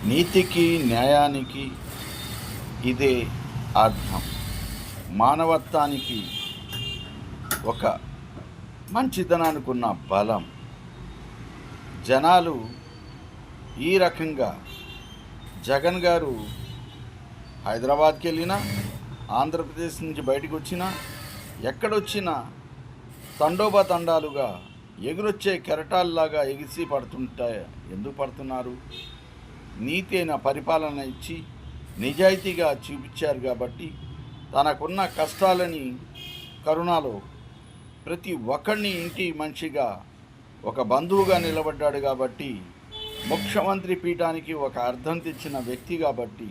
నీతికి న్యాయానికి ఇదే అర్థం. మానవత్వానికి ఒక మంచితనానికి ఉన్న బలం. జనాలు ఈ రకంగా జగన్ గారు హైదరాబాద్కి వెళ్ళినా, ఆంధ్రప్రదేశ్ నుంచి బయటకు వచ్చినా, ఎక్కడొచ్చినా తండోపతండాలుగా ఎగురొచ్చే కెరటాల్లాగా ఎగిసి పడుతుంటాయి. ఎందుకు పడుతున్నారు? నీతి అయిన పరిపాలన ఇచ్చి నిజాయితీగా చూపించారు కాబట్టి, తనకున్న కష్టాలని కరుణలో ప్రతి ఒక్కరిని ఇంటి మనిషిగా ఒక బంధువుగా నిలబడ్డాడు కాబట్టి, ముఖ్యమంత్రి పీఠానికి ఒక అర్థం తెచ్చిన వ్యక్తి కాబట్టి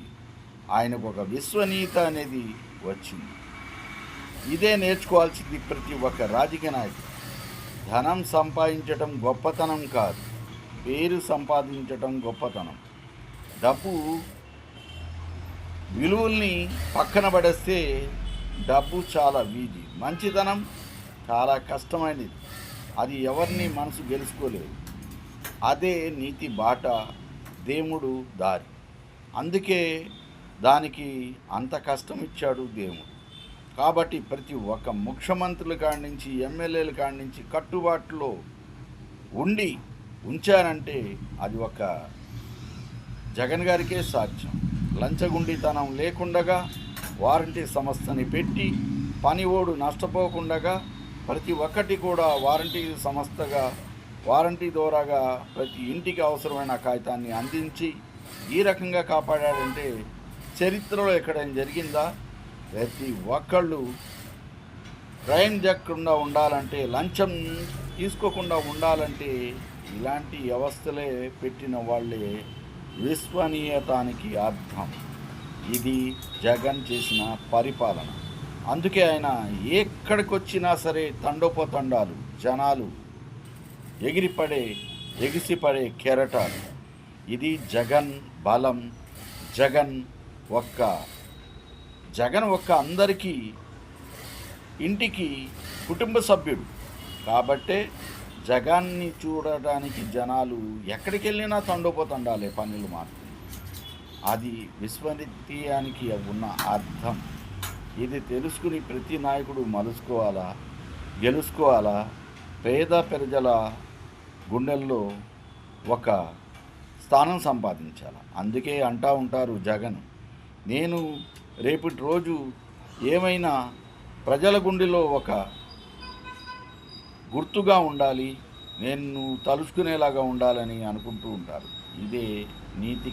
ఆయనకు ఒక విశ్వనీయత అనేది వచ్చింది. ఇదే నేర్చుకోవాల్సింది ప్రతి ఒక్క రాజకీయ నాయకుడు. ధనం సంపాదించటం గొప్పతనం కాదు, పేరు సంపాదించటం గొప్పతనం. డబ్బు విలువల్ని పక్కన పడేస్తే డబ్బు చాలా వీధి. మంచితనం చాలా కష్టమైనది, అది ఎవరిని మనసు గెలుచుకోలేదు. అదే నీతి బాట, దేవుడు దారి. అందుకే దానికి అంత కష్టం ఇచ్చాడు దేవుడు. కాబట్టి ప్రతి ఒక్క ముఖ్యమంత్రుల కాడి నుంచి, ఎమ్మెల్యేల కాడి నుంచి కట్టుబాటులో ఉంచారంటే అది ఒక జగన్ గారికే సాధ్యం. లంచగుండితనం లేకుండగా వారంటీ సంస్థని పెట్టి పనివాడు నష్టపోకుండగా ప్రతి ఒక్కటి కూడా వారంటీ సంస్థగా, వారంటీ ద్వారాగా ప్రతి ఇంటికి అవసరమైన కాగితాన్ని అందించి ఈ రకంగా కాపాడాడంటే చరిత్రలో ఎక్కడైనా జరిగిందా? ప్రతి ఒక్కళ్ళు క్రైమ్ జరగకుండా ఉండాలంటే, లంచం తీసుకోకుండా ఉండాలంటే ఇలాంటి వ్యవస్థలే పెట్టిన వాళ్ళే విశ్వనీయతానికి అర్థం. ఇది జగన్ చేసిన పరిపాలన. అందుకే ఆయన ఎక్కడికొచ్చినా సరే తండోపతండాలు, జనాలు ఎగిసిపడే కెరటాలు. ఇది జగన్ బలం. జగన్ ఒక్క అందరికీ ఇంటికి కుటుంబ సభ్యుడు కాబట్టే జగన్ని చూడటానికి జనాలు ఎక్కడికి వెళ్ళినా తండోపతండాలే పనులు మాత్రం. అది విశ్వనీయానికి ఉన్న అర్థం. ఇది తెలుసుకుని ప్రతి నాయకుడు గెలుచుకోవాలా. పేద ప్రజల గుండెల్లో ఒక స్థానం సంపాదించాలి. అందుకే అంటూ ఉంటారు జగన్, నేను రేపటి రోజు ఏమైనా ప్రజల గుండెలో ఒక గుర్తుగా ఉండాలి, నేను తలుచుకునేలాగా ఉండాలని అనుకుంటూ ఉంటారు. ఇదే నీతి